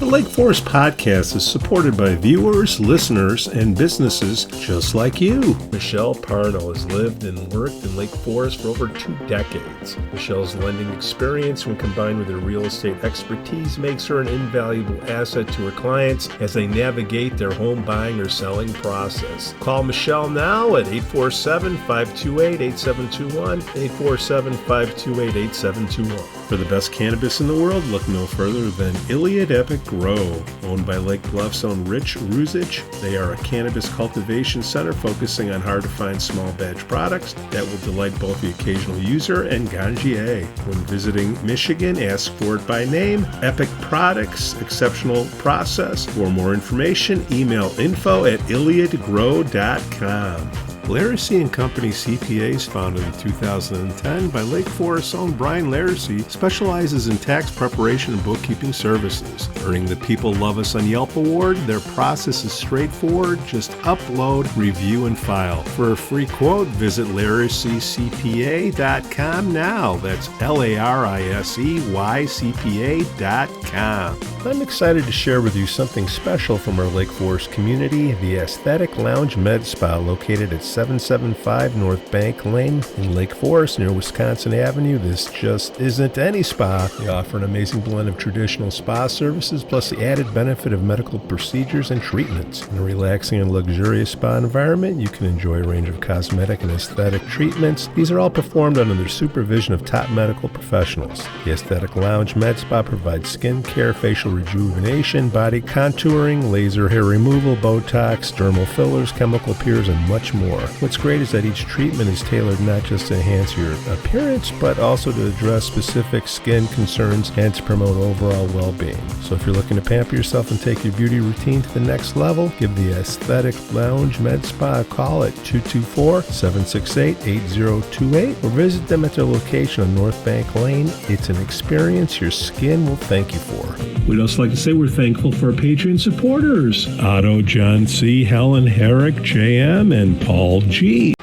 The Lake Forest Podcast is supported by viewers, listeners, and businesses just like you. Michelle Parnell has lived and worked in Lake Forest for over 2 decades. Michelle's lending experience, when combined with her real estate expertise, makes her an invaluable asset to her clients as they navigate their home buying or selling process. Call Michelle now at 847-528-8721, 847-528-8721. For the best cannabis in the world, look no further than Iliad Epic Grow. Owned by Lake Bluff's own Rich Ruzich, they are a cannabis cultivation center focusing on hard-to-find small batch products that will delight both the occasional user and ganjier. When visiting Michigan, ask for it by name. Epic Products, exceptional process. For more information, email info@iliadgrow.com. Laracy & Company CPAs, founded in 2010 by Lake Forest's own Brian Laracy, specializes in tax preparation and bookkeeping services. Earning the People Love Us on Yelp award, their process is straightforward. Just upload, review, and file. For a free quote, visit LaracyCPA.com now. That's LARISEYCPA.com. I'm excited to share with you something special from our Lake Forest community, the Aesthetic Lounge Med Spa, located at 775 North Bank Lane in Lake Forest near Wisconsin Avenue. This just isn't any spa. They offer an amazing blend of traditional spa services plus the added benefit of medical procedures and treatments. In a relaxing and luxurious spa environment, you can enjoy a range of cosmetic and aesthetic treatments. These are all performed under the supervision of top medical professionals. The Aesthetic Lounge Med Spa provides skin care, facial rejuvenation, body contouring, laser hair removal, Botox, dermal fillers, chemical peels, and much more. What's great is that each treatment is tailored not just to enhance your appearance, but also to address specific skin concerns and to promote overall well-being. So if you're looking to pamper yourself and take your beauty routine to the next level, give the Aesthetic Lounge Med Spa a call at 224-768-8028 or visit them at their location on North Bank Lane. It's an experience your skin will thank you for. We'd also like to say we're thankful for our Patreon supporters, Otto, John C., Helen Heric, JM, and Paul G.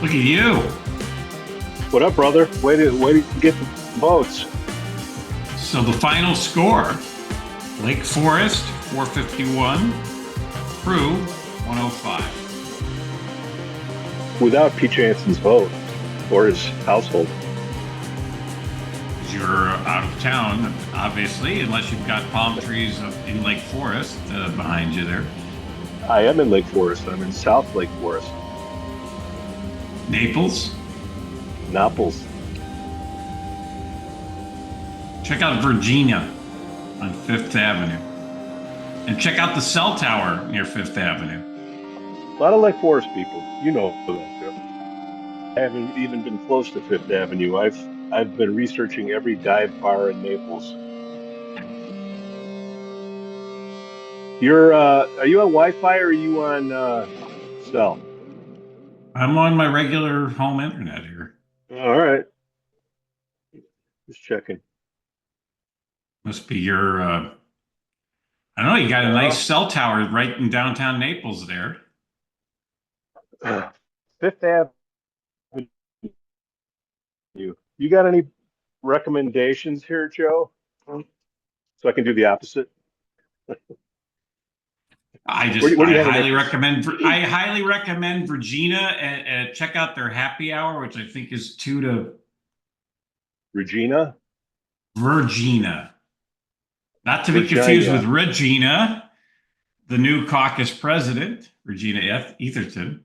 Look at you. What up, brother? Way to get the votes. So the final score, Lake Forest, 451, Crew, 105. Without Pete Janson's vote, or his household. You're out of town, obviously, unless you've got palm trees in Lake Forest behind you there. I am in Lake Forest. I'm in South Lake Forest. Naples? Naples. Check out Regina on 5th Avenue. And check out the cell tower near 5th Avenue. A lot of Lake Forest people. You know that, Joe. I haven't even been close to 5th Avenue. I've been researching every dive bar in Naples. Are you on Wi-Fi or are you on cell? I'm on my regular home internet here. All right. Just checking. Must be your, I don't know, you got a nice cell tower right in downtown Naples there. 5th Avenue. You got any recommendations here, Joe? So I can do the opposite. I highly recommend Regina and check out their happy hour, which I think is 2 to Regina. Not to be confused with Regina, the new caucus president, Regina Etherton.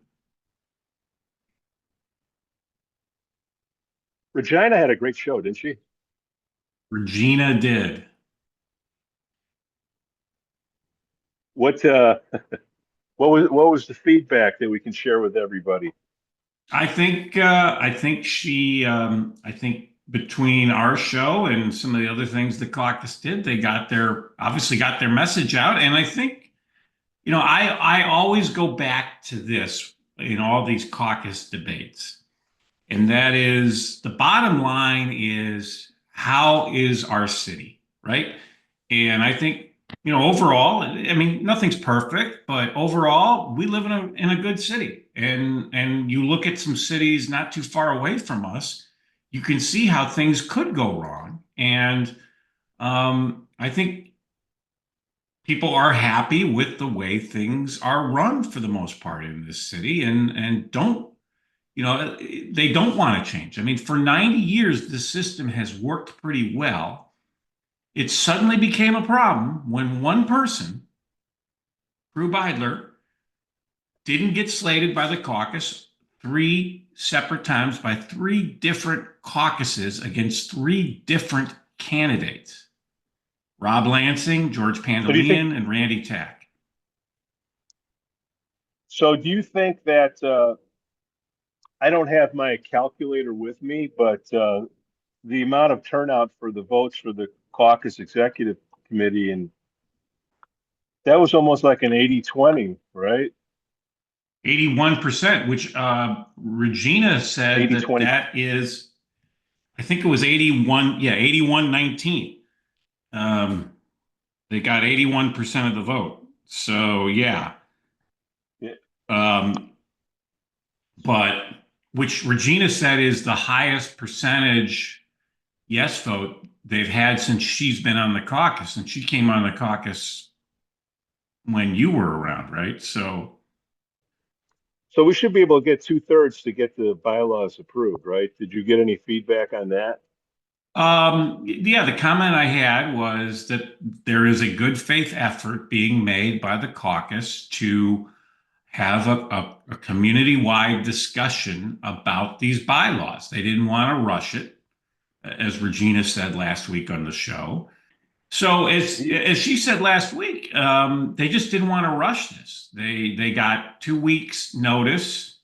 Regina had a great show, didn't she? Regina did. What was the feedback that we can share with everybody? I think between our show and some of the other things the caucus did, they obviously got their message out. And I think, I always go back to this in all these caucus debates. And that is, the bottom line is, how is our city, right? And I think, overall, I mean, nothing's perfect, but overall, we live in a good city. And you look at some cities not too far away from us, you can see how things could go wrong. And I think people are happy with the way things are run for the most part in this city, and don't, they don't want to change. I mean, for 90 years, the system has worked pretty well. It suddenly became a problem when one person, Drew Beidler, didn't get slated by the caucus 3 separate times by 3 different caucuses against 3 different candidates: Rob Lansing, George So do you think? Pandolian, and Randy Tack. So do you think that I don't have my calculator with me, but the amount of turnout for the votes for the caucus executive committee, and that was almost like an 80-20, right? 81%, which Regina said 80-20. that is, I think it was 81, yeah, 81-19. They got 81% of the vote. So, yeah. Yeah. But which Regina said is the highest percentage yes vote they've had since she's been on the caucus. And she came on the caucus when you were around, right? So So we should be able to get 2/3 to get the bylaws approved, right? Did you get any feedback on that? yeah, the comment I had was that there is a good faith effort being made by the caucus to have a community-wide discussion about these bylaws. They didn't want to rush it, as Regina said last week on the show. So as she said last week, they just didn't want to rush this. They got 2 weeks notice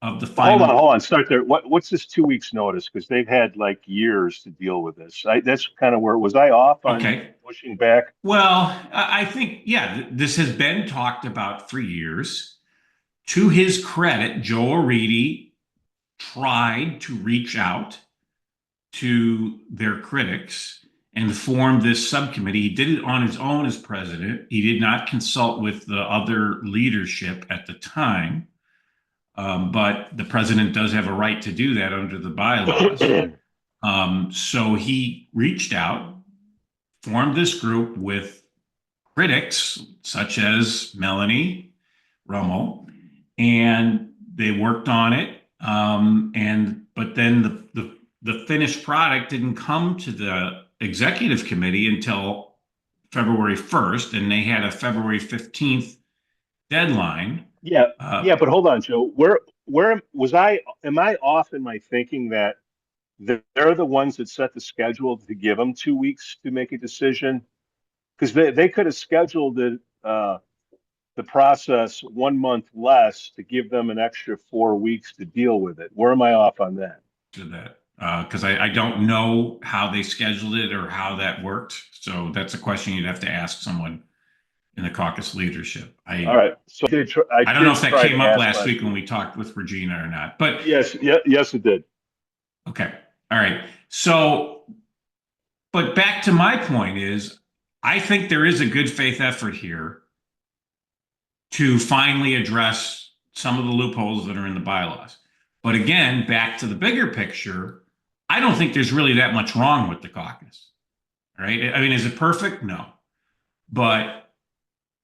of the Hold on, final. hold on. Start there. What's this 2 weeks notice? Because they've had like years to deal with this. That's kind of where was I off on Okay. pushing back? Well, I think, yeah, this has been talked about for years. To his credit, Joe Aidi tried to reach out to their critics and form this subcommittee. He did it on his own as president. He did not consult with the other leadership at the time. But the president does have a right to do that under the bylaws. So he reached out, formed this group with critics such as Melanie Rummel, and they worked on it. But then the finished product didn't come to the executive committee until February 1st, and they had a February 15th deadline. Yeah, yeah, but hold on, Joe. Where was I? Am I off in my thinking that they're the ones that set the schedule to give them 2 weeks to make a decision? Because they could have scheduled it, the process 1 month less to give them an extra 4 weeks to deal with it. Where am I off on that? To that, because I don't know how they scheduled it or how that worked. So that's a question you'd have to ask someone in the caucus leadership. All right. So I don't know if that try came to up ask last week when we talked with Regina or not, but yes, yes, it did. okay. All right. So, but back to my point is, I think there is a good faith effort here to finally address some of the loopholes that are in the bylaws. But again, back to the bigger picture, I don't think there's really that much wrong with the caucus. All right. I mean, is it perfect? No. But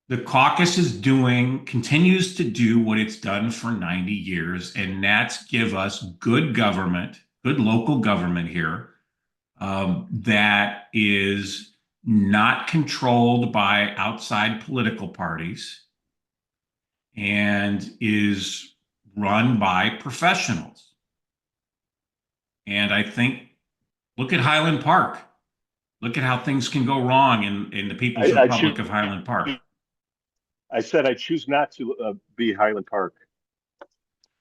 the caucus continues to do what it's done for 90 years, and that's give us good government, good local government here, that is not controlled by outside political parties and is run by professionals. And I think, look at Highland Park. Look at how things can go wrong in the People's Republic of Highland Park. I said I choose not to be Highland Park.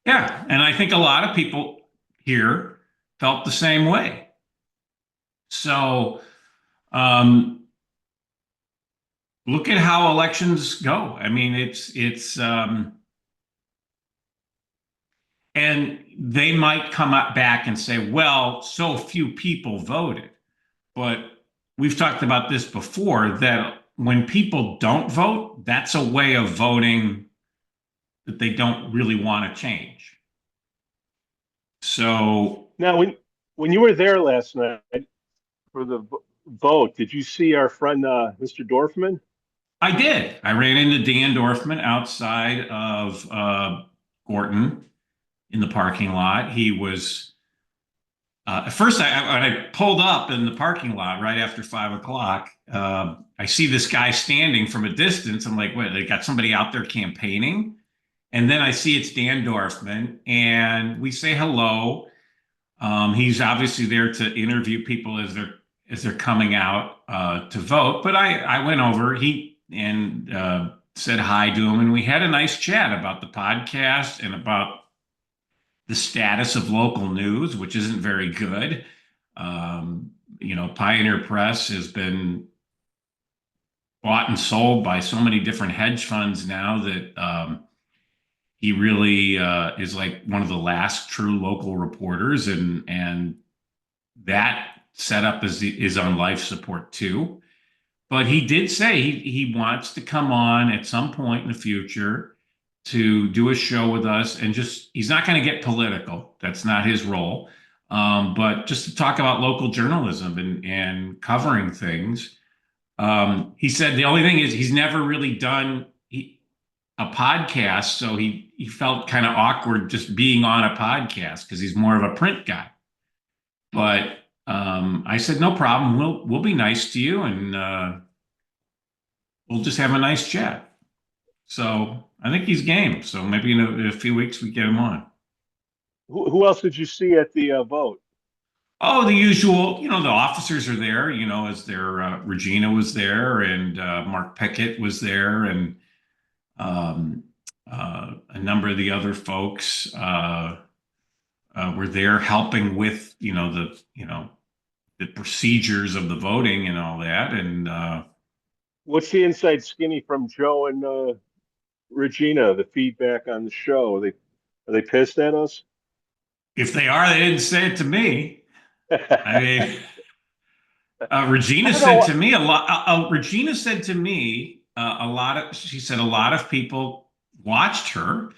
Yeah, and I think a lot of people here felt the same way. So look at how elections go. I mean, it's and they might come up back and say, well, so few people voted. But we've talked about this before, that when people don't vote, that's a way of voting that they don't really want to change. So now, when you were there last night for vote. Did you see our friend, Mr. Dorfman? I did. I ran into Dan Dorfman outside of Gorton in the parking lot. He was at first, when I pulled up in the parking lot right after 5 o'clock, I see this guy standing from a distance. I'm like, "What? They got somebody out there campaigning?" And then I see it's Dan Dorfman, and we say hello. He's obviously there to interview people as they're coming out to vote. But I went over and said hi to him, and we had a nice chat about the podcast and about the status of local news, which isn't very good. Pioneer Press has been bought and sold by so many different hedge funds now that he really is like one of the last true local reporters, and that setup is on life support too. But he did say he wants to come on at some point in the future to do a show with us, and just he's not going to get political. That's not his role. But just to talk about local journalism and covering things. He said the only thing is he's never really done a podcast, so he felt kind of awkward just being on a podcast because he's more of a print guy. But I said, no problem. We'll be nice to you, and we'll just have a nice chat. So I think he's game. So maybe in a few weeks we get him on. Who else did you see at the vote? Oh, the usual. The officers are there. As their Regina was there, and Mark Pickett was there, and a number of the other folks were there helping with the procedures of the voting and all that. And what's the inside skinny from Joe and Regina? The feedback on the show. Are they pissed at us? If they are, they didn't say it to me. I mean, Regina said to me a lot. Regina said to me a lot of. She said a lot of people watched her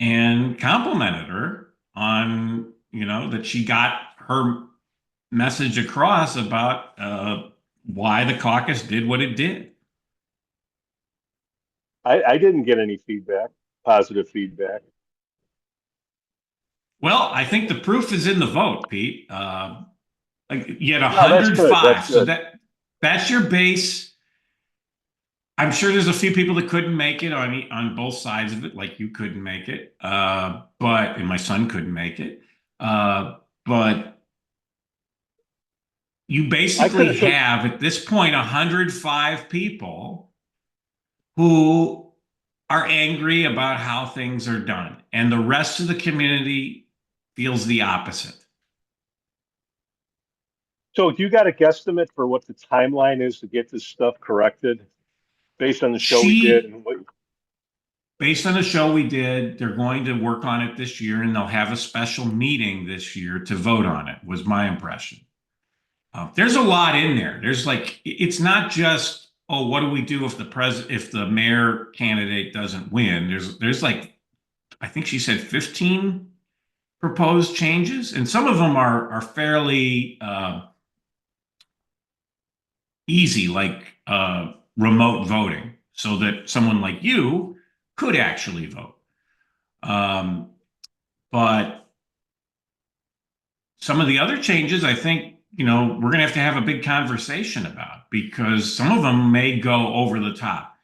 and complimented her on that she got her message across about why the caucus did what it did. I didn't get any positive feedback. Well, I think the proof is in the vote, Pete. You had 105, so that's your base. I'm sure there's a few people that couldn't make it on both sides of it, like you couldn't make it, and my son couldn't make it. But you basically have at this point 105 people who are angry about how things are done, and the rest of the community feels the opposite. So do you got a guesstimate for what the timeline is to get this stuff corrected based on the show we did? Based on the show we did, they're going to work on it this year, and they'll have a special meeting this year to vote on it, was my impression. There's a lot in there. It's not just, what do we do if the mayor candidate doesn't win? There's like, I think she said 15 proposed changes, and some of them are fairly easy, like remote voting, so that someone like you could actually vote. But some of the other changes, I think, we're going to have a big conversation about, because some of them may go over the top.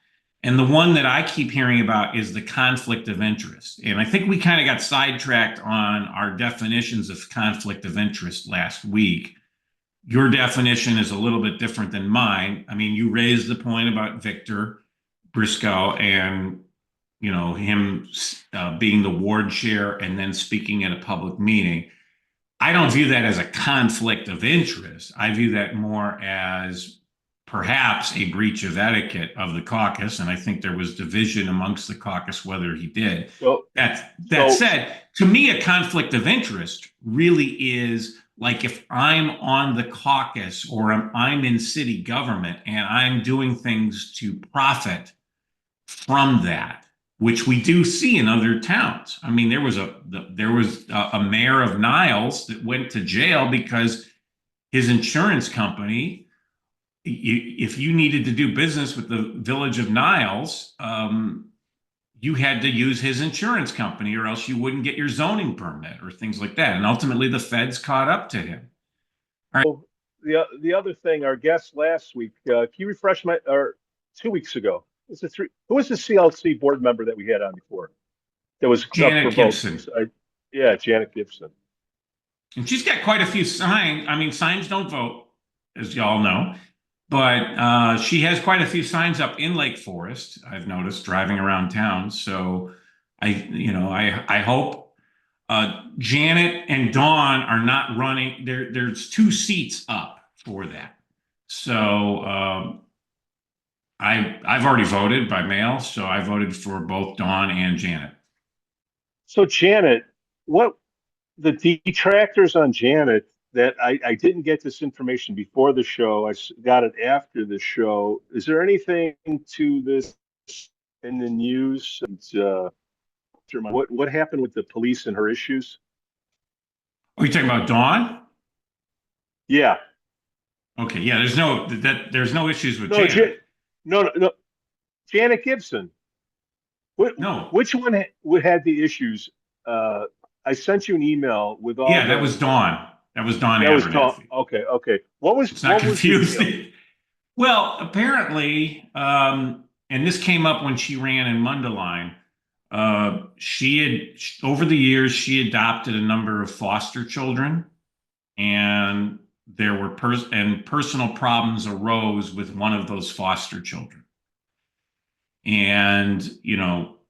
And the one that I keep hearing about is the conflict of interest. And I think we kind of got sidetracked on our definitions of conflict of interest last week. Your definition is a little bit different than mine. I mean, you raised the point about Victor Briscoe and, him being the ward chair and then speaking at a public meeting. I don't view that as a conflict of interest. I view that more as perhaps a breach of etiquette of the caucus, and I think there was division amongst the caucus whether he did. That said, to me, a conflict of interest really is like if I'm on the caucus or I'm in city government and I'm doing things to profit from that, which we do see in other towns. I mean, there was a mayor of Niles that went to jail because his insurance company if you needed to do business with the village of Niles, you had to use his insurance company, or else you wouldn't get your zoning permit or things like that. And ultimately, the feds caught up to him. So the other thing, our guest last week, can you refresh or 2 weeks ago? Who was the CLC board member that we had on before? That was Janet up for Gibson. vote. Yeah, Janet Gibson. And she's got quite a few signs. I mean, signs don't vote, as y'all know, but she has quite a few signs up in Lake Forest, I've noticed, driving around town. So I hope Janet and Dawn are not running. There's 2 seats up for that. So I've already voted by mail, so I voted for both Dawn and Janet. So Janet, what the detractors on Janet that I didn't get this information before the show, I got it after the show. Is there anything to this in the news? And, what happened with the police and her issues? Are you talking about Dawn? Yeah. Okay. Yeah. There's no issues with Janet. No. Janet Gibson. No. Which one had the issues? I sent you an email with all. Yeah, that was Dawn. That was Dawn. That was Dawn. Okay. It's not confusing. Well, apparently, and this came up when she ran in Mundelein. Over the years, she adopted a number of foster children, and there were personal problems arose with one of those foster children. And,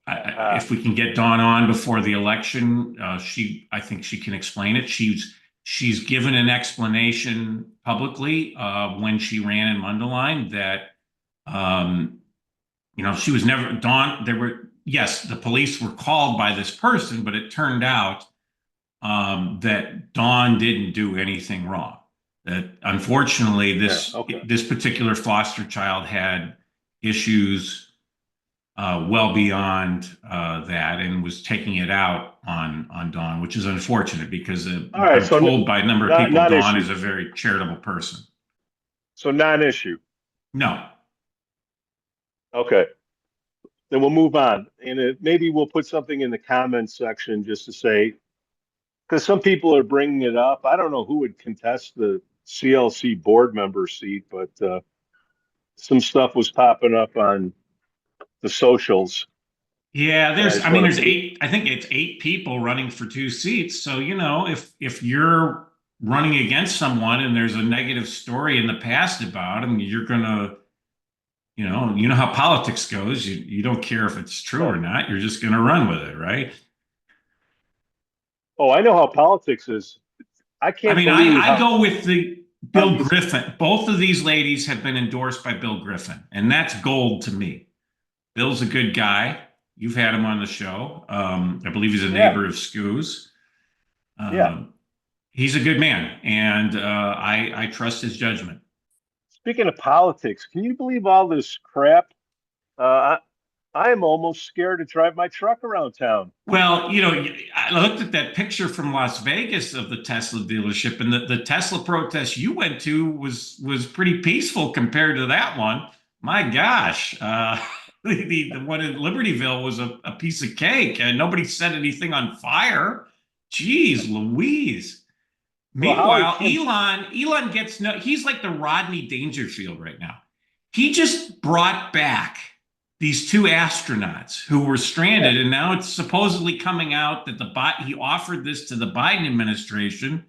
if we can get Dawn on before the election, I think she can explain it. She's given an explanation publicly when she ran in Mundelein that, she was never Dawn. Yes, the police were called by this person, but it turned out that Dawn didn't do anything wrong. That unfortunately, this particular foster child had issues well beyond that, and was taking it out on Dawn, which is unfortunate because I'm told by a number of people Dawn is a very charitable person. So non-issue. No. Okay. Then we'll move on, and maybe we'll put something in the comments section just to say, because some people are bringing it up. I don't know who would contest the CLC board member seat, but some stuff was popping up on the socials. Yeah, there's 8. I think it's 8 people running for 2 seats. So if you're running against someone and there's a negative story in the past about them, you're gonna. You know how politics goes. You don't care if it's true or not. You're just going to run with it, right? Oh, I know how politics is. I go with the Bill Griffin. Both of these ladies have been endorsed by Bill Griffin, and that's gold to me. Bill's a good guy. You've had him on the show. I believe he's a neighbor of Scoo's. He's a good man, and I trust his judgment. Speaking of politics, can you believe all this crap? I am almost scared to drive my truck around town. Well, I looked at that picture from Las Vegas of the Tesla dealership, and the Tesla protest you went to was pretty peaceful compared to that one. My gosh, the one in Libertyville was a piece of cake, and nobody set anything on fire. Jeez Louise. Meanwhile, Elon gets he's like the Rodney Dangerfield right now. He just brought back these 2 astronauts who were stranded, and now it's supposedly coming out that he offered this to the Biden administration,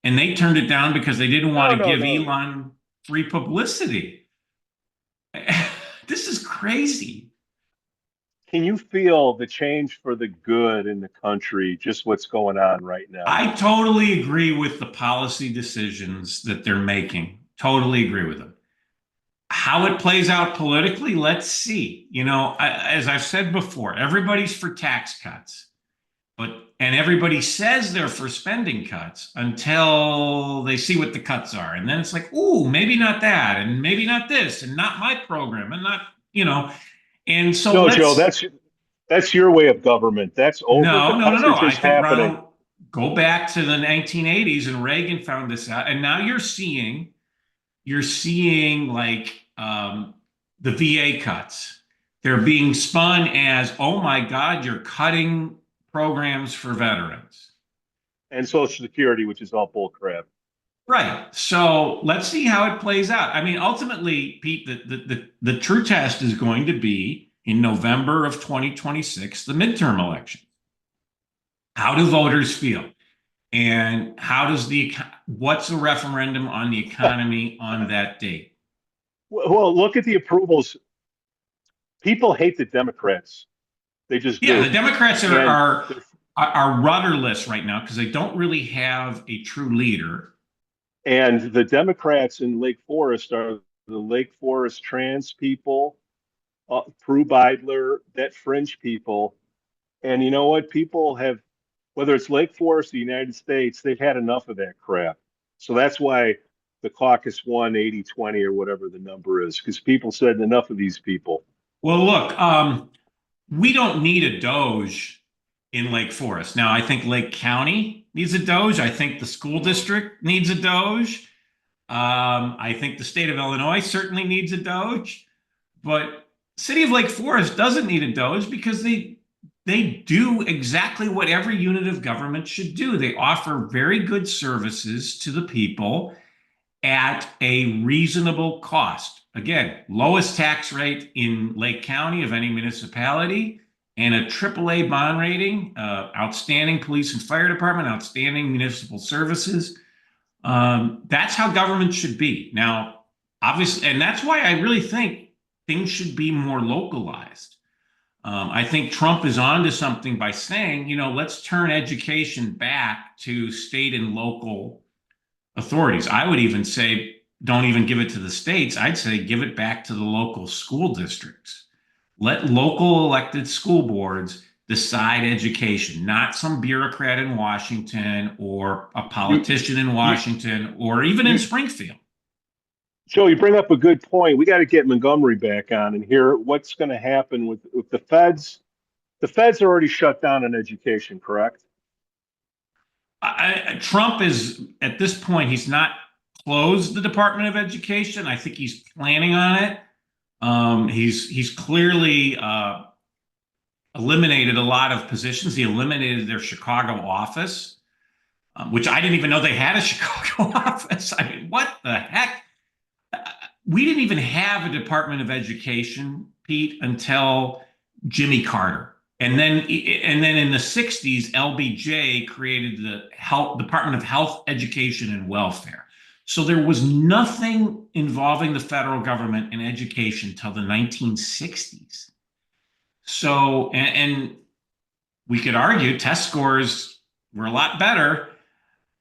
and they turned it down because they didn't want to give Elon free publicity. This is crazy. Can you feel the change for the good in the country, just what's going on right now? I totally agree with the policy decisions that they're making. Totally agree with them. How it plays out politically, let's see. As I've said before, everybody's for tax cuts, and everybody says they're for spending cuts until they see what the cuts are. And then it's like, ooh, maybe not that, and maybe not this, and not my program, and not, And so no, Joe, that's your way of government. That's over. No. I think go back to the 1980s, and Reagan found this out, and now you're seeing, you're seeing like the VA cuts. They're being spun as, oh my God, you're cutting programs for veterans. And Social Security, which is all bull crap. Right. So let's see how it plays out. I mean, ultimately, Pete, the true test is going to be in November of 2026, the midterm election. How do voters feel? And what's the referendum on the economy on that date? Well, look at the approvals. People hate the Democrats. They just Yeah, do. the Democrats are rudderless right now because they don't really have a true leader. And the Democrats in Lake Forest are the Lake Forest trans people, Prue Beidler, that fringe people. And you know what? People have, whether it's Lake Forest, the United States, they've had enough of that crap. So that's why the caucus won 80-20 or whatever the number is, because people said enough of these people. Well, look, we don't need a Doge in Lake Forest. Now, I think Lake County needs a Doge. I think the school district needs a Doge. I think the state of Illinois certainly needs a Doge. But city of Lake Forest doesn't need a Doge because they do exactly what every unit of government should do. They offer very good services to the people at a reasonable cost. Again, lowest tax rate in Lake County of any municipality, and a AAA bond rating, outstanding police and fire department, outstanding municipal services. That's how government should be. Now, obviously, and that's why I really think things should be more localized. I think Trump is onto something by saying, let's turn education back to state and local authorities. I would even say, don't even give it to the states. I'd say give it back to the local school districts. Let local elected school boards decide education, not some bureaucrat in Washington or a politician in Washington or even in Springfield. Joe, you bring up a good point. We got to get Montgomery back on and hear what's going to happen with the feds. The feds are already shut down on education, correct? Trump is, at this point, he's not closed the Department of Education. I think he's planning on it. He's clearly eliminated a lot of positions. He eliminated their Chicago office, which I didn't even know they had a Chicago office. I mean, what the heck? We didn't even have a Department of Education, Pete, until Jimmy Carter. And then in the 60s, LBJ created the Department of Health, Education, and Welfare. So there was nothing involving the federal government in education till the 1960s. So, and we could argue test scores were a lot better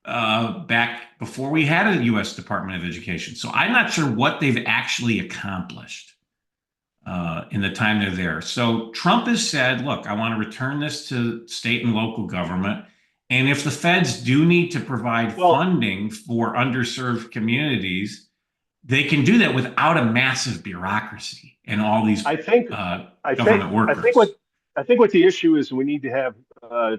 back before we had a U.S. Department of Education. So I'm not sure what they've actually accomplished in the time they're there. So Trump has said, look, I want to return this to state and local government. And if the feds do need to provide funding for underserved communities, they can do that without a massive bureaucracy and all these government workers. I think what the issue is, we need to have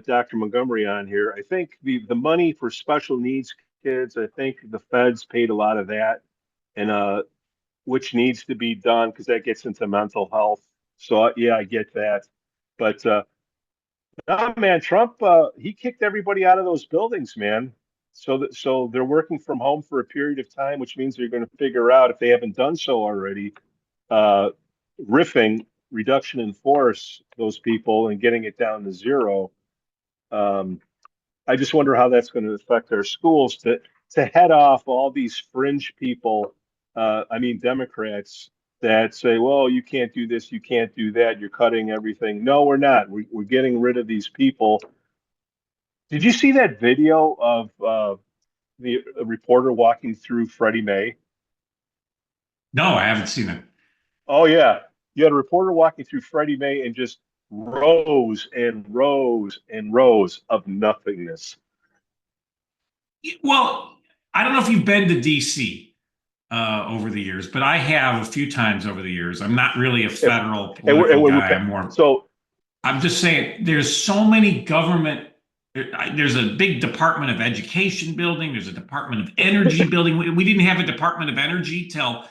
Dr. Montgomery on here. I think the money for special needs kids, I think the feds paid a lot of that, and which needs to be done because that gets into mental health. So yeah, I get that, but nah, man, Trump he kicked everybody out of those buildings, man. So they're working from home for a period of time, which means they're going to figure out, if they haven't done so already, riffing reduction in force those people and getting it down to zero. I just wonder how that's going to affect our schools to head off all these fringe people. Democrats that say, well, you can't do this, you can't do that, you're cutting everything. No, we're not. We're getting rid of these people. Did you see that video of the reporter walking through Freddie Mae? No, I haven't seen it. Oh, yeah. You had a reporter walking through Freddie Mae and just rows and rows and rows of nothingness. Well, I don't know if you've been to D.C. Over the years, but I have a few times over the years. I'm not really a federal political guy. I'm just saying there's so many government There's a big Department of Education building. There's a Department of Energy building. We didn't have a Department of Energy till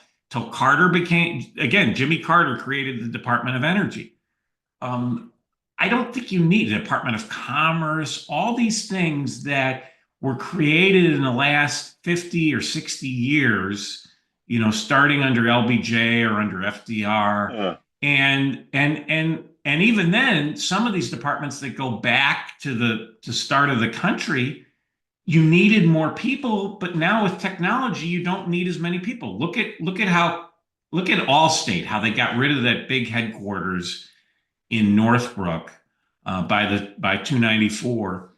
Carter again, Jimmy Carter created the Department of Energy. I don't think you need a Department of Commerce, all these things that were created in the last 50 or 60 years, starting under LBJ or under FDR. And even then, some of these departments that go back to the start of the country, you needed more people, but now with technology, you don't need as many people. Look at Allstate, how they got rid of that big headquarters in Northbrook by 294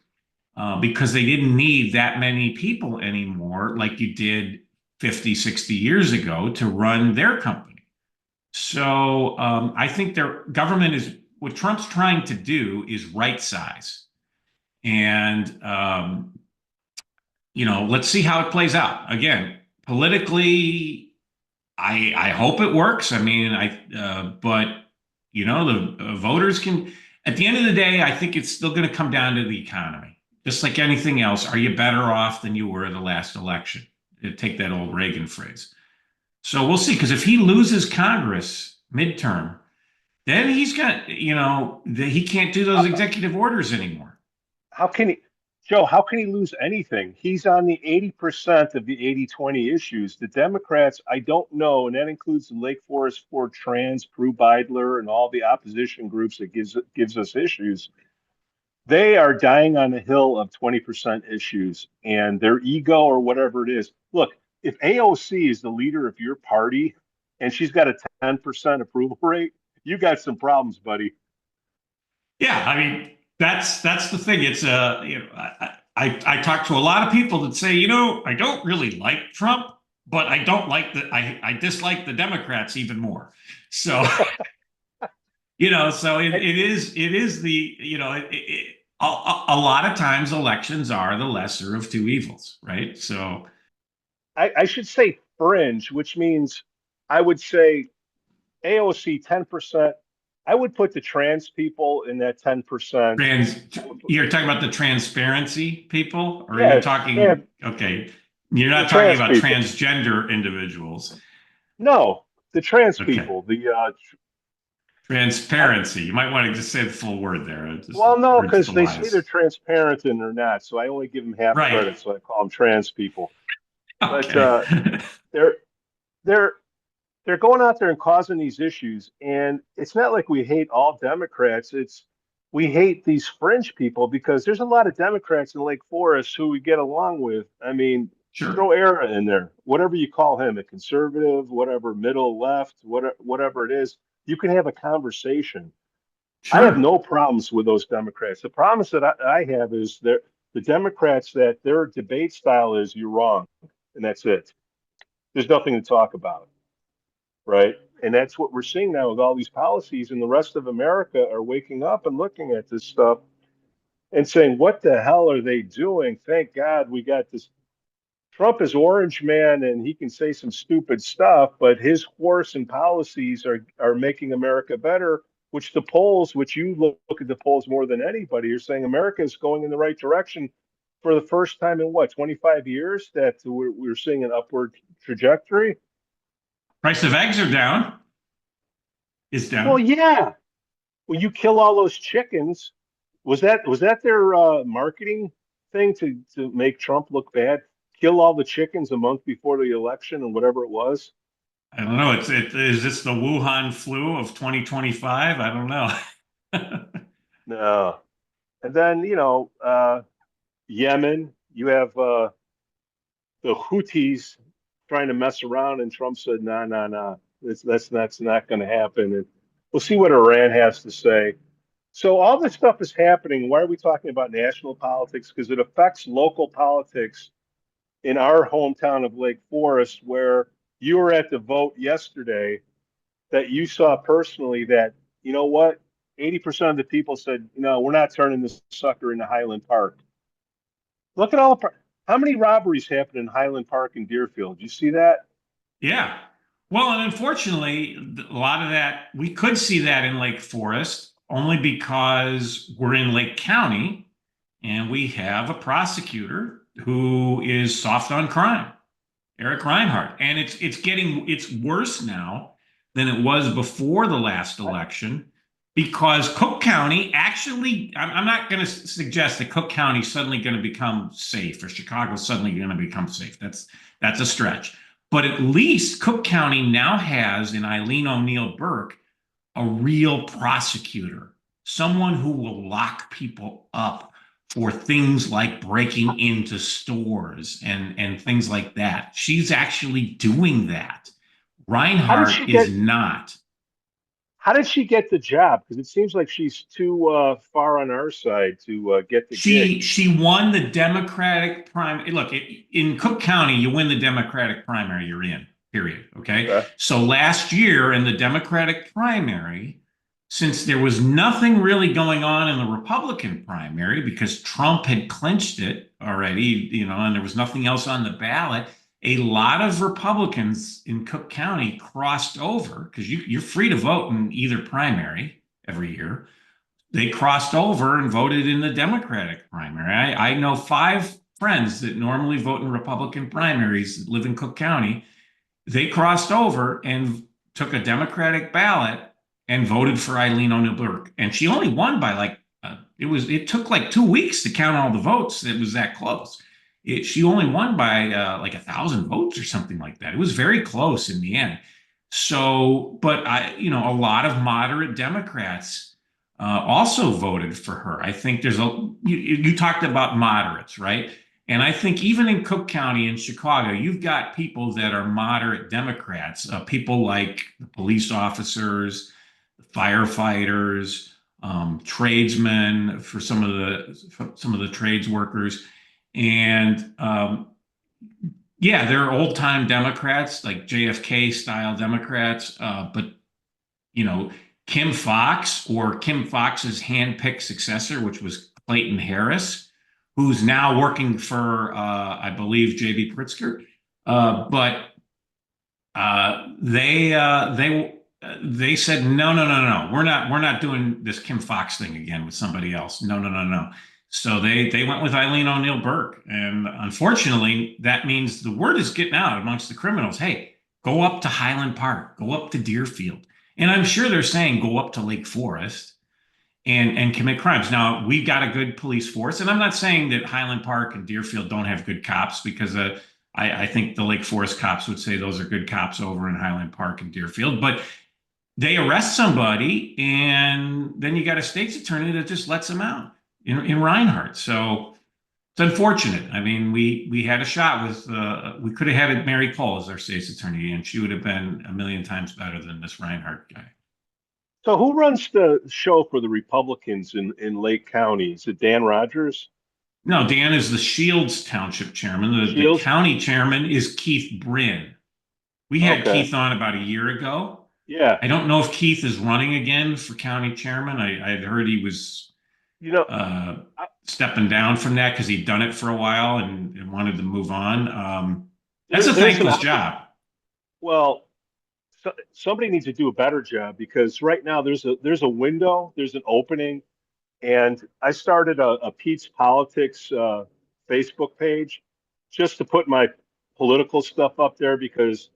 because they didn't need that many people anymore like you did 50, 60 years ago to run their company. So I think their government is, what Trump's trying to do is right size. And, let's see how it plays out. Again, politically, I hope it works. I mean, but the voters can, at the end of the day, I think it's still going to come down to the economy. Just like anything else, are you better off than you were in the last election? Take that old Reagan phrase. So we'll see, because if he loses Congress midterm, then he's got, he can't do those executive orders anymore. How can he lose anything? He's on the 80% of the 80-20 issues. The Democrats, I don't know, and that includes the Lake Forest for Trans, Prue Beidler, and all the opposition groups that gives us issues. They are dying on a hill of 20% issues, and their ego or whatever it is. Look, if AOC is the leader of your party and she's got a 10% approval rate, you got some problems, buddy. Yeah, I mean, that's the thing. It's I talk to a lot of people that say, I don't really like Trump, but I dislike the Democrats even more. So, so it is the, a lot of times elections are the lesser of two evils, right? So I should say fringe, which means I would say AOC 10%. I would put the trans people in that 10%. You're talking about the transparency people, or yeah, are you talking? Yeah, okay, you're not talking about people. Transgender individuals. No, the trans people. The transparency. You might want to just say the full word there. Well, no, because they say they're transparent and they're not, so I only give them half right. credit, so I call them trans people. Okay. But they're going out there and causing these issues, and it's not like we hate all Democrats. We hate these fringe people because there's a lot of Democrats in Lake Forest who we get along with. I mean, sure. Throw Era in there, whatever you call him, a conservative, whatever, middle, left, whatever it is, you can have a conversation. Sure. I have no problems with those Democrats. The problems that I have is the Democrats that their debate style is you're wrong, and that's it. There's nothing to talk about, right? And that's what we're seeing now with all these policies, and the rest of America are waking up and looking at this stuff and saying, what the hell are they doing? Thank God we got this. Trump is orange man and he can say some stupid stuff, but his horse and policies are making America better, which the polls, which you look at the polls more than anybody, are saying America is going in the right direction for the first time in 25 years that we're seeing an upward trajectory. Price of eggs are down. Is down. Well, yeah. Well, you kill all those chickens. Was that their marketing thing to make Trump look bad? Kill all the chickens a month before the election and whatever it was? I don't know. Is this the Wuhan flu of 2025? I don't know. No. And then, Yemen, you have the Houthis trying to mess around, and Trump said, no. That's not going to happen. And we'll see what Iran has to say. So all this stuff is happening. Why are we talking about national politics? Because it affects local politics in our hometown of Lake Forest, where you were at the vote yesterday, that you saw personally that, 80% of the people said, we're not turning this sucker into Highland Park. Look at how many robberies happened in Highland Park and Deerfield? You see that? Yeah. Well, and unfortunately, a lot of that, we could see that in Lake Forest only because we're in Lake County and we have a prosecutor who is soft on crime, Eric Reinhardt. And it's worse now than it was before the last election, because Cook County actually, I'm not going to suggest that Cook County is suddenly going to become safe, or Chicago's suddenly going to become safe. That's a stretch. But at least Cook County now has in Ilhan O'Neill Burke a real prosecutor, someone who will lock people up for things like breaking into stores and things like that. She's actually doing that. Reinhardt is not. How did she get the job? Because it seems like she's too far on our side to get the gig. She won the Democratic primary. Look, in Cook County, you win the Democratic primary, you're in, period. Okay. So last year in the Democratic primary, since there was nothing really going on in the Republican primary because Trump had clinched it already, and there was nothing else on the ballot, a lot of Republicans in Cook County crossed over, because you're free to vote in either primary every year. They crossed over and voted in the Democratic primary. I know 5 friends that normally vote in Republican primaries that live in Cook County. They crossed over and took a Democratic ballot and voted for Ilhan O'Neill Burke. And she only won by it took like 2 weeks to count all the votes. It was that close. She only won by like 1,000 votes or something like that. It was very close in the end. So, but a lot of moderate Democrats also voted for her. I think you talked about moderates, right? And I think even in Cook County in Chicago, you've got people that are moderate Democrats, people like the police officers, the firefighters, tradesmen, for some of the trades workers. And yeah, they're old time Democrats, like JFK style Democrats. But Kim Foxx, or Kim Foxx's handpicked successor, which was Clayton Harris, who's now working for, I believe, J.B. Pritzker. But they said, no. We're not doing this Kim Foxx thing again with somebody else. No. So they went with Ilhan O'Neill Burke. And unfortunately, that means the word is getting out amongst the criminals. Hey, go up to Highland Park, go up to Deerfield. And I'm sure they're saying go up to Lake Forest and commit crimes. Now, we've got a good police force. And I'm not saying that Highland Park and Deerfield don't have good cops, because I think the Lake Forest cops would say those are good cops over in Highland Park and Deerfield. But they arrest somebody, and then you got a state's attorney that just lets them out in Reinhardt. So it's unfortunate. I mean, we had a shot with, we could have had Mary Cole as our state's attorney, and she would have been a million times better than this Reinhardt guy. So who runs the show for the Republicans in Lake County? Is it Dan Rogers? No, Dan is the Shields Township chairman. The county chairman is Keith Brin. We had Keith on about a year ago. Yeah. I don't know if Keith is running again for county chairman. I had heard he was stepping down from that because he'd done it for a while and wanted to move on. That's a thankless job. Well, somebody needs to do a better job, because right now there's a window, there's an opening. And I started a Pete's Politics Facebook page just to put my political stuff up there, because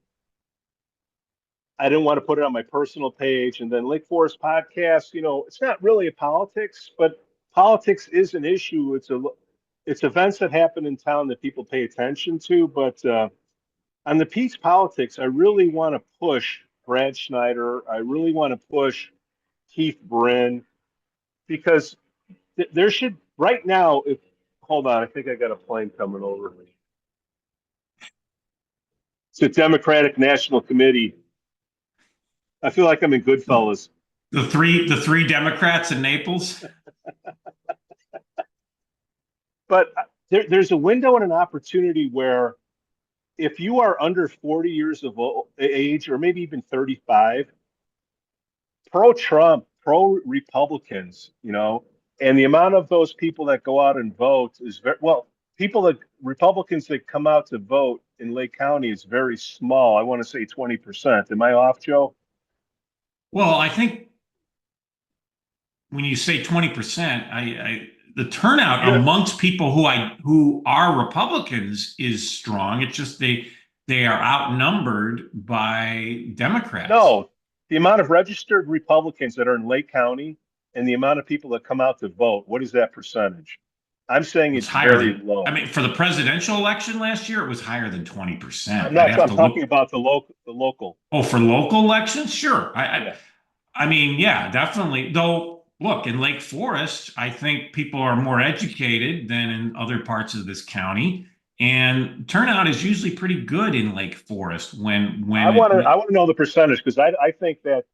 I didn't want to put it on my personal page. And then Lake Forest Podcast, it's not really a politics, but politics is an issue. It's events that happen in town that people pay attention to. But on the Pete's Politics, I really want to push Brad Schneider. I really want to push Keith Brin, because there should, right now, hold on, I think I got a plane coming over me. It's a Democratic National Committee. I feel like I'm in Goodfellas. The three Democrats in Naples. But there's a window and an opportunity where, if you are under 40 years of age, or maybe even 35, pro-Trump, pro-Republicans, and the amount of those people that go out and vote is Republicans that come out to vote in Lake County is very small. I want to say 20%. Am I off, Joe? Well, I think when you say 20%, the turnout amongst people who are Republicans is strong. It's just they are outnumbered by Democrats. No, the amount of registered Republicans that are in Lake County and the amount of people that come out to vote, what is that percentage? I'm saying it's higher very than, low. I mean, for the presidential election last year, it was higher than 20%. I'm talking about the local. Oh, for local elections? Sure. I mean, yeah, definitely. Though, look, in Lake Forest, I think people are more educated than in other parts of this county. And turnout is usually pretty good in Lake Forest when I want to know the percentage, because I think that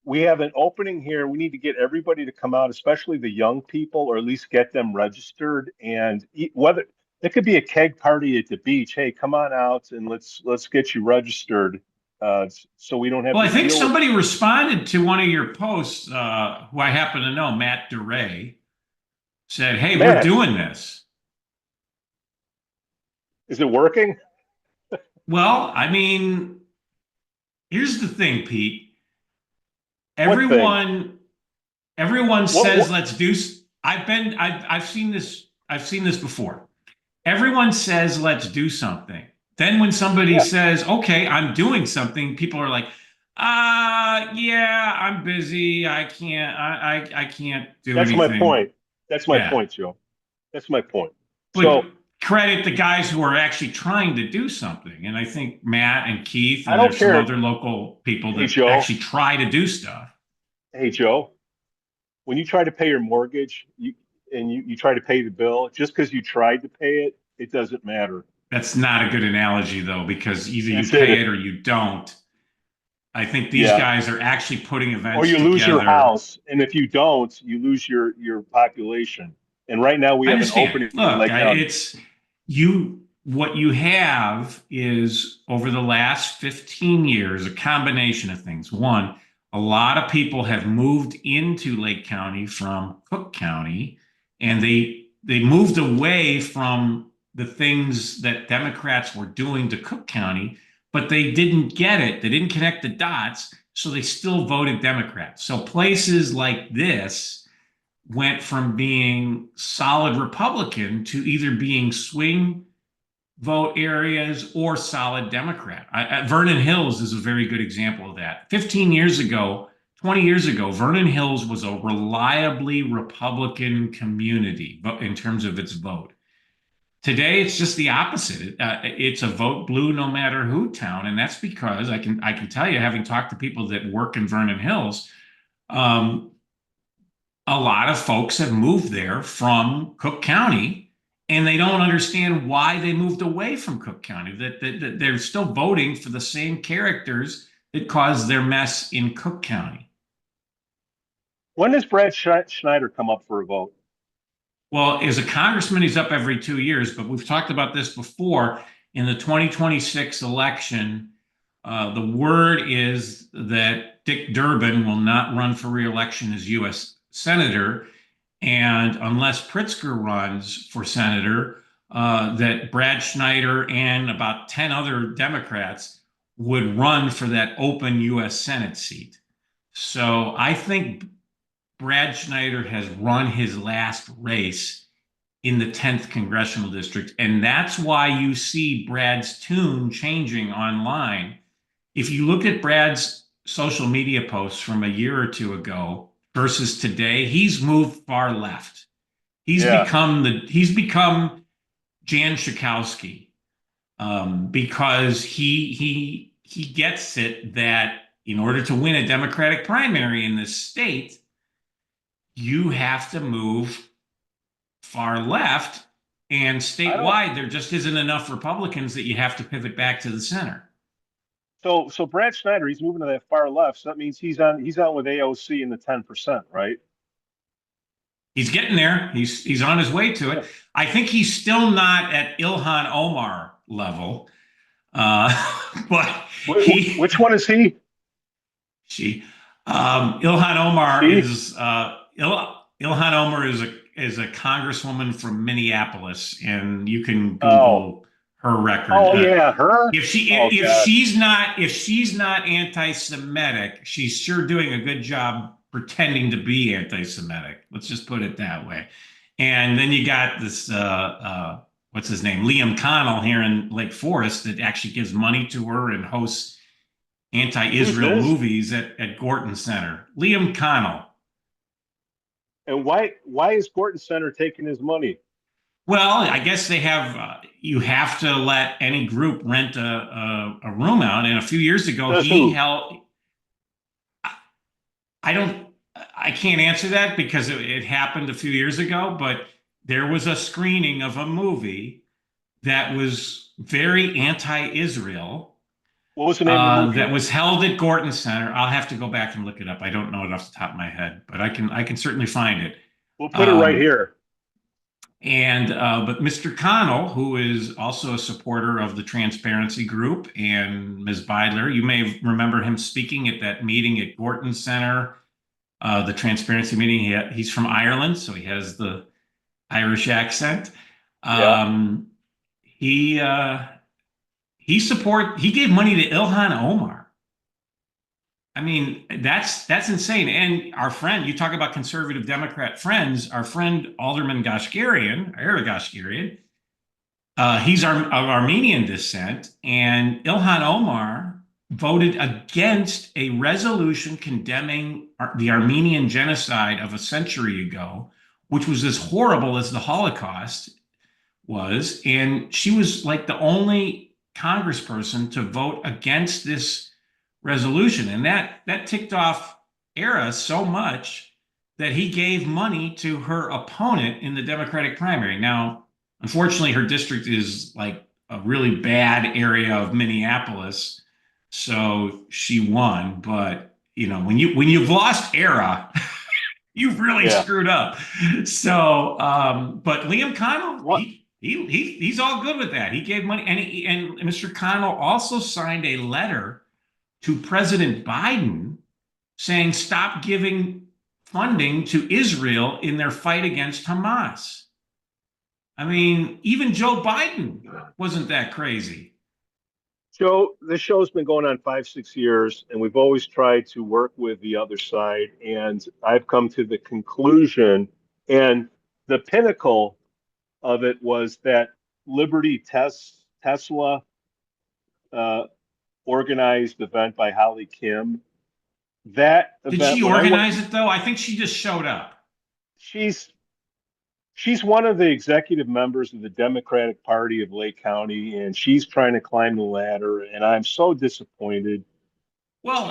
we have an opening here. We need to get everybody to come out, especially the young people, or at least get them registered. And whether it could be a keg party at the beach. Hey, come on out and let's get you registered, so we don't have. Well, I think somebody responded to one of your posts, who I happen to know, Matt DeRay, said, "Hey, we're doing this." Is it working? Well, I mean, here's the thing, Pete. Everyone says let's do. I've seen this before. Everyone says let's do something. Then when somebody says, "Okay, I'm doing something," people are like, yeah, I'm busy. I can't. I can't do anything." That's my point. That's my point, Joe. That's my point. But so credit the guys who are actually trying to do something, and I think Matt and Keith and there's some other local people that actually try to do stuff. Hey, Joe, when you try to pay your mortgage, you try to pay the bill, just because you tried to pay it, it doesn't matter. That's not a good analogy, though, because either you pay it or you don't. I think these guys are actually putting events together. Or you lose your house, and if you don't, you lose your population. And right now we have an opening. Look, what you have is, over the last 15 years, a combination of things. One, a lot of people have moved into Lake County from Cook County, and they moved away from the things that Democrats were doing to Cook County, but they didn't get it. They didn't connect the dots, so they still voted Democrat. So places like this went from being solid Republican to either being swing vote areas or solid Democrat. Vernon Hills is a very good example of that. 15 years ago, 20 years ago, Vernon Hills was a reliably Republican community in terms of its vote. Today, it's just the opposite. It's a vote blue no matter who town, and that's because I can tell you, having talked to people that work in Vernon Hills, a lot of folks have moved there from Cook County, and they don't understand why they moved away from Cook County, that they're still voting for the same characters that caused their mess in Cook County. When does Brad Schneider come up for a vote? Well, as a congressman, he's up every 2 years, but we've talked about this before. In the 2026 election, the word is that Dick Durbin will not run for re-election as U.S. Senator, and unless Pritzker runs for senator, that Brad Schneider and about 10 other Democrats would run for that open U.S. Senate seat. So I think Brad Schneider has run his last race in the 10th congressional district, and that's why you see Brad's tune changing online. If you look at Brad's social media posts from a year or two ago versus today, he's moved far left. He's become Jan Schakowsky, because he gets it that in order to win a Democratic primary in this state, you have to move far left, and statewide there just isn't enough Republicans that you have to pivot back to the center. So Brad Schneider, he's moving to that far left. So that means he's on with AOC in the 10%, right? He's getting there. He's on his way to it. I think he's still not at Ilhan Omar level, but which one is he? She, Ilhan Omar is Ilhan Omar is a congresswoman from Minneapolis, and you can Google her record. Her. If she's not anti-Semitic, she's sure doing a good job pretending to be anti-Semitic. Let's just put it that way. And then you got this, what's his name? Liam Connell here in Lake Forest that actually gives money to her and hosts anti-Israel movies at Gorton Center. Liam Connell. And why is Gorton Center taking his money? Well, I guess they have, you have to let any group rent a room out. And a few years ago, I can't answer that because it happened a few years ago, but there was a screening of a movie that was very anti-Israel. What was the name of the movie? That was held at Gorton Center. I'll have to go back and look it up. I don't know it off the top of my head, but I can certainly find it. We'll put it right here. And but Mr. Connell, who is also a supporter of the Transparency Group, and Ms. Beidler, you may remember him speaking at that meeting at Gorton Center, the Transparency meeting. He's from Ireland, so he has the Irish accent. He gave money to Ilhan Omar. I mean, that's insane. And our friend, you talk about conservative Democrat friends, our friend Alderman Gashgarian, he's of Armenian descent, and Ilhan Omar voted against a resolution condemning the Armenian genocide of a century ago, which was as horrible as the Holocaust was. And she was like the only congressperson to vote against this resolution. And that ticked off Era so much that he gave money to her opponent in the Democratic primary. Now, unfortunately, her district is like a really bad area of Minneapolis, so she won. But you know, when you've lost Era, you've really screwed up. So, but Liam Connell, he's all good with that. He gave money, and Mr. Connell also signed a letter to President Biden saying stop giving funding to Israel in their fight against Hamas. I mean, even Joe Biden wasn't that crazy. Joe, this show's been going on 5-6 years, and we've always tried to work with the other side. And I've come to the conclusion, and the pinnacle of it was that Liberty Tesla organized event by Holly Kim. That did she organize it though? I think she just showed up. She's one of the executive members of the Democratic Party of Lake County, and she's trying to climb the ladder, and I'm so disappointed. Well,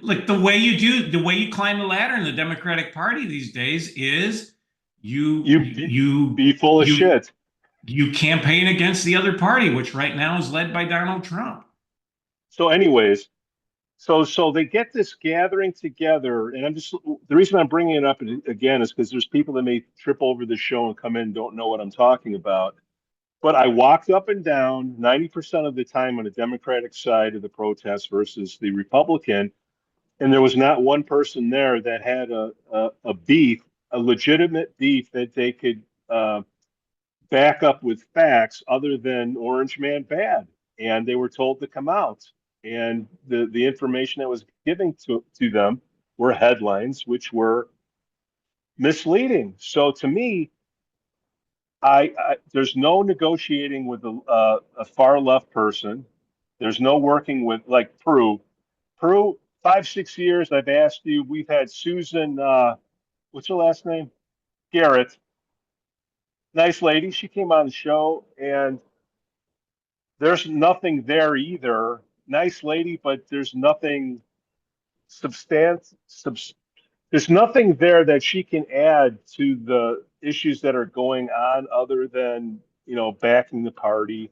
like the way you climb the ladder in the Democratic Party these days is you be full of shit. You campaign against the other party, which right now is led by Donald Trump. So anyways, so they get this gathering together, and the reason I'm bringing it up again is because there's people that may trip over the show and come in and don't know what I'm talking about. But I walked up and down 90% of the time on the Democratic side of the protest versus the Republican, and there was not one person there that had a beef, a legitimate beef that they could back up with facts other than Orange Man bad. And they were told to come out. And the information that was given to them were headlines, which were misleading. So to me, there's no negotiating with a far left person. There's no working with like Peru. 5-6 years. I've asked you. We've had Susan. What's her last name? Garrett. Nice lady. She came on the show, and there's nothing there either. Nice lady, but there's nothing there's nothing there that she can add to the issues that are going on other than, backing the party.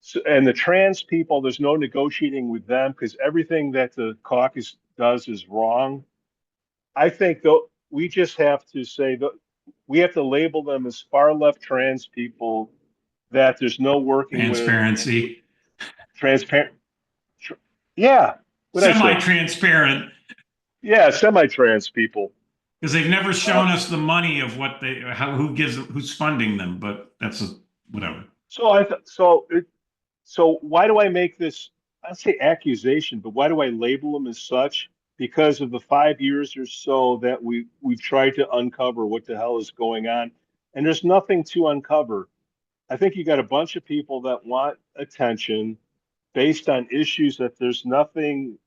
So, and the trans people, there's no negotiating with them because everything that the caucus does is wrong. I think though we just have to say that we have to label them as far left trans people, that there's no working transparency. Transparent. Semi-transparent. Yeah, semi-trans people. Because they've never shown us the money of what who's funding them, but that's whatever. So why do I make this? I'd say accusation, but why do I label them as such? Because of the 5 years or so that we've tried to uncover what the hell is going on. and there's nothing to uncover. I think you got a bunch of people that want attention based on issues that there's nothing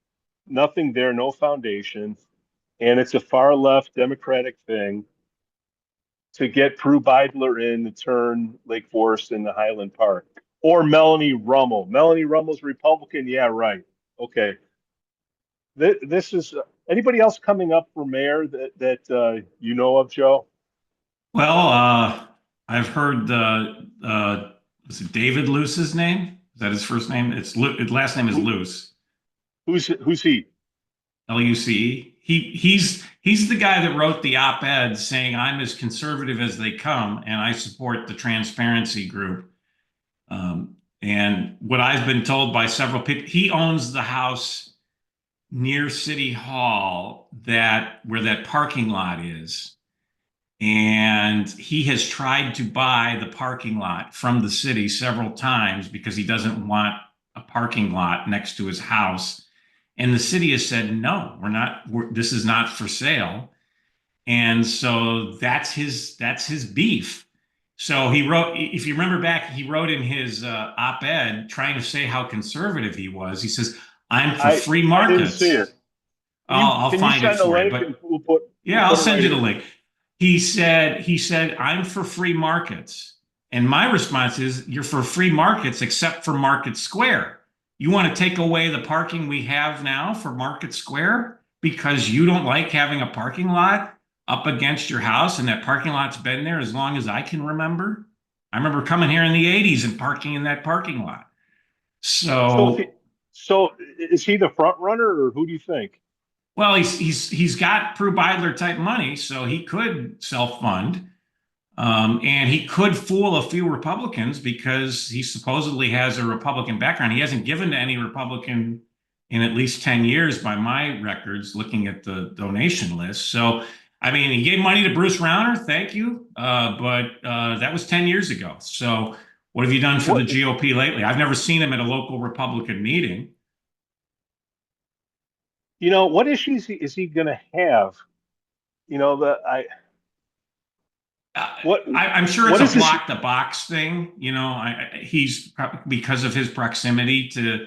there, no foundation, and it's a far left Democratic thing to get Prue Beidler in to turn Lake Forest into Highland Park. Or Melanie Rummel. Melanie Rummel's Republican. Yeah, right. Okay. This is anybody else coming up for mayor that you know of, Joe? Well, I've heard was it David Luce's name? Is that his first name? His last name is Luce. Who's he? Luce. He's the guy that wrote the op-ed saying I'm as conservative as they come and I support the transparency group. And what I've been told by several people, he owns the house near City Hall where that parking lot is. And he has tried to buy the parking lot from the city several times because he doesn't want a parking lot next to his house. And the city has said, no, this is not for sale. And so that's his beef. So he wrote, if you remember back, he wrote in his op-ed trying to say how conservative he was. He says, I'm for free markets. I didn't see it. I'll find it for you. But I'll send you the link. He said, I'm for free markets. And my response is, you're for free markets except for Market Square. You want to take away the parking we have now for Market Square because you don't like having a parking lot up against your house, and that parking lot's been there as long as I can remember. I remember coming here in the 80s and parking in that parking lot. So is he the front runner, or who do you think? Well, he's got Prue Beidler type money, so he could self-fund, and he could fool a few Republicans because he supposedly has a Republican background. He hasn't given to any Republican in at least 10 years by my records, looking at the donation list. So, I mean, he gave money to Bruce Rauner, thank you, but that was 10 years ago. So what have you done for the GOP lately? I've never seen him at a local Republican meeting. You know, what issues is he going to have? You know, I'm sure it's a block the box thing. You know, he's because of his proximity to.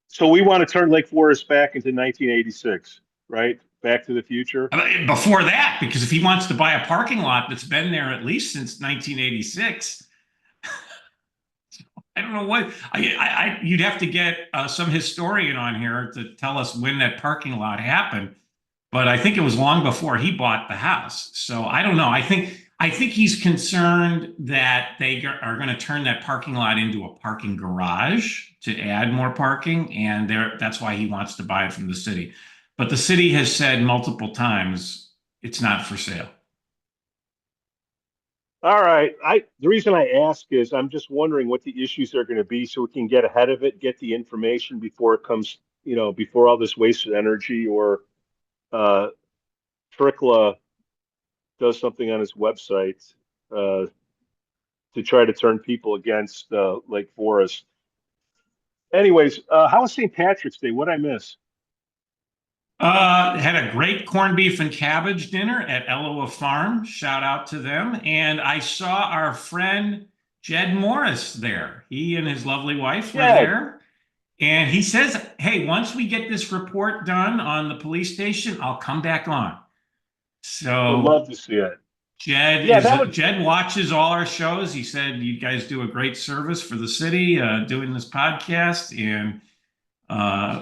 So we want to turn Lake Forest back into 1986, right? Back to the Future. Before that, because if he wants to buy a parking lot that's been there at least since 1986. I don't know what you'd have to get some historian on here to tell us when that parking lot happened, but I think it was long before he bought the house. So I don't know. I think he's concerned that they are going to turn that parking lot into a parking garage to add more parking, and that's why he wants to buy it from the city. But the city has said multiple times it's not for sale. All right. The reason I ask is I'm just wondering what the issues are going to be so we can get ahead of it, get the information before it comes, before all this wasted energy or Trickla does something on his website to try to turn people against Lake Forest. Anyways, how was St. Patrick's Day? What'd I miss? Had a great corned beef and cabbage dinner at Eloa Farm. Shout out to them. And I saw our friend Jed Morris there. He and his lovely wife were there. And he says, hey, once we get this report done on the police station, I'll come back on. So I'd love to see it. Jed watches all our shows. He said, you guys do a great service for the city doing this podcast. And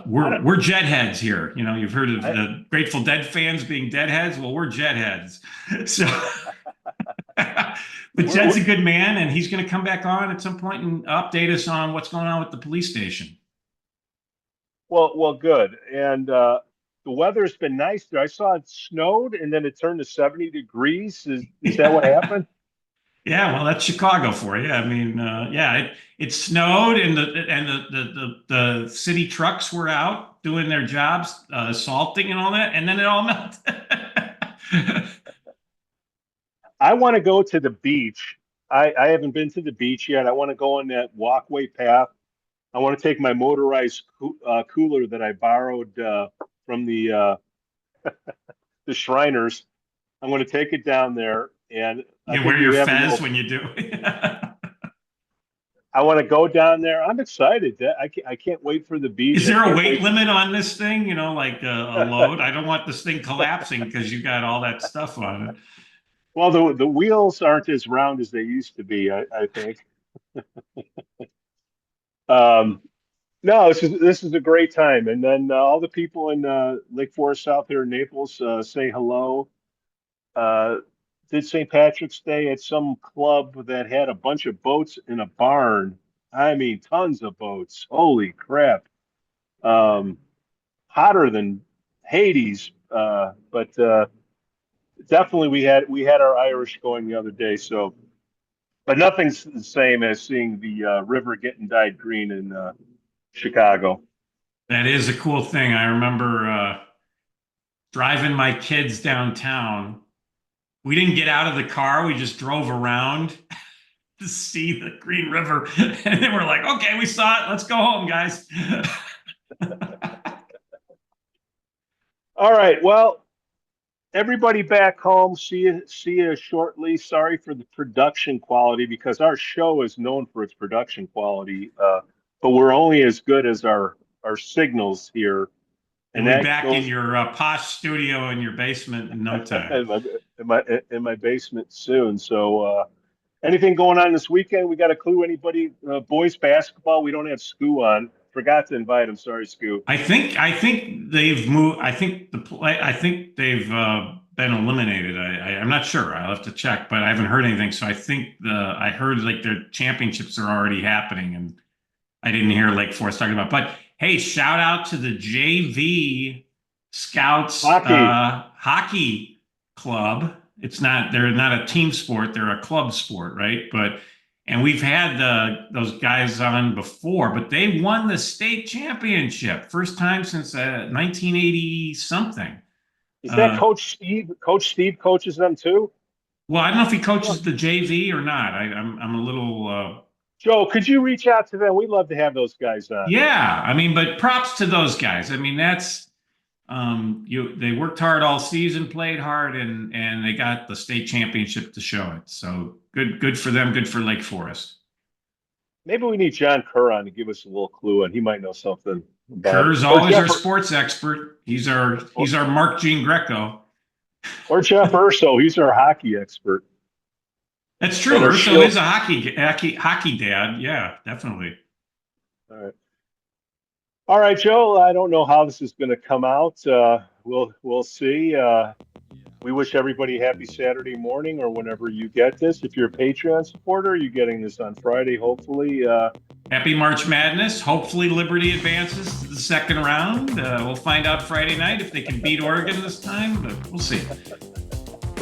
we're Jet heads here. You know, you've heard of the Grateful Dead fans being Deadheads. Well, we're Jet heads. So, but Jed's a good man, and he's going to come back on at some point and update us on what's going on with the police station. Well, good. And the weather's been nice there. I saw it snowed, and then it turned to 70 degrees. Is that what happened? Yeah, well, that's Chicago for you. I mean, it snowed, and the city trucks were out doing their jobs, salting and all that, and then it all melted. I want to go to the beach. I haven't been to the beach yet. I want to go on that walkway path. I want to take my motorized cooler that I borrowed from the Shriners. I'm going to take it down there and You wear your fez when you do. I want to go down there. I'm excited. I can't wait for the beach. Is there a weight limit on this thing? You know, like a load? I don't want this thing collapsing because you got all that stuff on it. Well, the wheels aren't as round as they used to be, I think. No, this is a great time. And then all the people in Lake Forest South here in Naples say hello. Did St. Patrick's Day at some club that had a bunch of boats in a barn. I mean, tons of boats. Holy crap. Hotter than Hades. But definitely we had our Irish going the other day. So, but nothing's the same as seeing the river getting dyed green in Chicago. That is a cool thing. I remember driving my kids downtown. We didn't get out of the car. We just drove around to see the Green River. And then we're like, okay, we saw it. Let's go home, guys. All right. Well, everybody back home, see you shortly. Sorry for the production quality because our show is known for its production quality, but we're only as good as our signals here. And we'll be back in your posh studio in your basement in no time. in my basement soon. So anything going on this weekend? We got a clue? Anybody? Boys basketball? We don't have Scoo on. Forgot to invite him. Sorry, Scoo. I think they've moved. I think they've been eliminated. I'm not sure. I'll have to check, but I haven't heard anything. So I think I heard like their championships are already happening, and I didn't hear Lake Forest talking about. But hey, shout out to the JV Scouts hockey club. They're not a team sport, they're a club sport, right? And we've had those guys on before, but they won the state championship. First time since 1980 something. Is that Coach Steve? Coach Steve coaches them too? Well, I don't know if he coaches the JV or not. I'm a little Joe, could you reach out to them? We'd love to have those guys on. Yeah, I mean, but props to those guys. I mean, that's they worked hard all season, played hard, and they got the state championship to show it. So good for them. Good for Lake Forest. Maybe we need John Kerr on to give us a little clue, and he might know something about Kerr's always our sports expert. He's our Mark Jean Greco. Or Jeff Urso. He's our hockey expert. That's true. Urso is a hockey dad. Yeah, definitely. All right, Joe. I don't know how this is going to come out. We'll see. We wish everybody a happy Saturday morning or whenever you get this. If you're a Patreon supporter, you're getting this on Friday, hopefully. Happy March Madness. Hopefully Liberty advances to the second round. We'll find out Friday night if they can beat Oregon this time, but we'll see.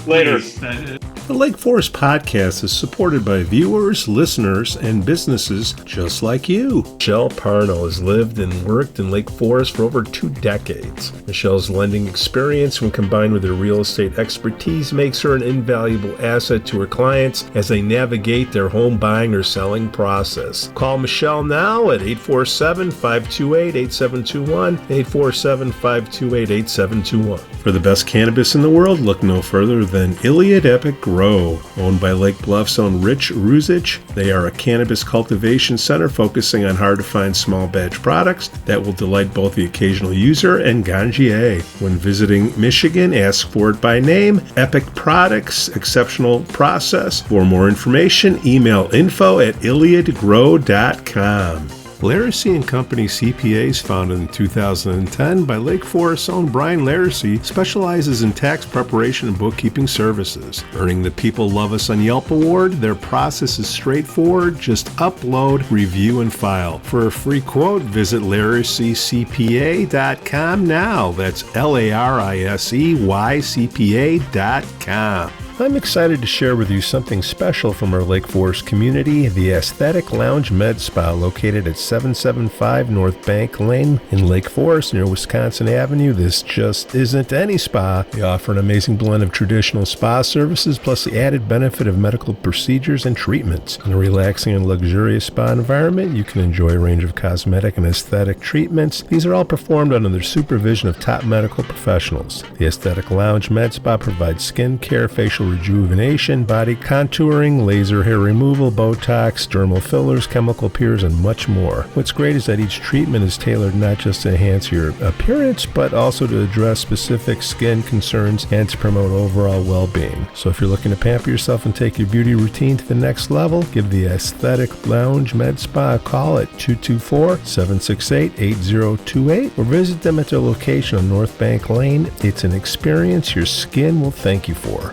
Later. The Lake Forest Podcast is supported by viewers, listeners, and businesses just like you. Michelle Parnell has lived and worked in Lake Forest for over 2 decades. Michelle's lending experience, when combined with her real estate expertise, makes her an invaluable asset to her clients as they navigate their home buying or selling process. Call Michelle now at 847-528-8721, 847-528-8721. For the best cannabis in the world, look no further than Iliad Epic Grow. Owned by Lake Bluff's own Rich Ruzich, they are a cannabis cultivation center focusing on hard-to-find small batch products that will delight both the occasional user and ganjier. When visiting Michigan, ask for it by name. Epic Products, exceptional process. For more information, email info@iliadgrow.com. Laracy & Company CPAs, founded in 2010 by Lake Forest's own Brian Laracy, specializes in tax preparation and bookkeeping services. Earning the People Love Us on Yelp award, their process is straightforward. Just upload, review, and file. For a free quote, visit LaracyCPA.com now. That's LARISEYCPA.com. I'm excited to share with you something special from our Lake Forest community, the Aesthetic Lounge Med Spa, located at 775 North Bank Lane in Lake Forest near Wisconsin Avenue. This just isn't any spa. They offer an amazing blend of traditional spa services plus the added benefit of medical procedures and treatments. In a relaxing and luxurious spa environment, you can enjoy a range of cosmetic and aesthetic treatments. These are all performed under the supervision of top medical professionals. The Aesthetic Lounge Med Spa provides skin care, facial rejuvenation, body contouring, laser hair removal, Botox, dermal fillers, chemical peels, and much more. What's great is that each treatment is tailored not just to enhance your appearance, but also to address specific skin concerns and to promote overall well-being. So if you're looking to pamper yourself and take your beauty routine to the next level, give the Aesthetic Lounge Med Spa a call at 224-768-8028 or visit them at their location on North Bank Lane. It's an experience your skin will thank you for.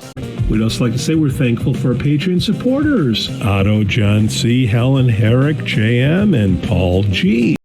We'd also like to say we're thankful for our Patreon supporters, Otto, John C., Helen Heric, JM, and Paul G.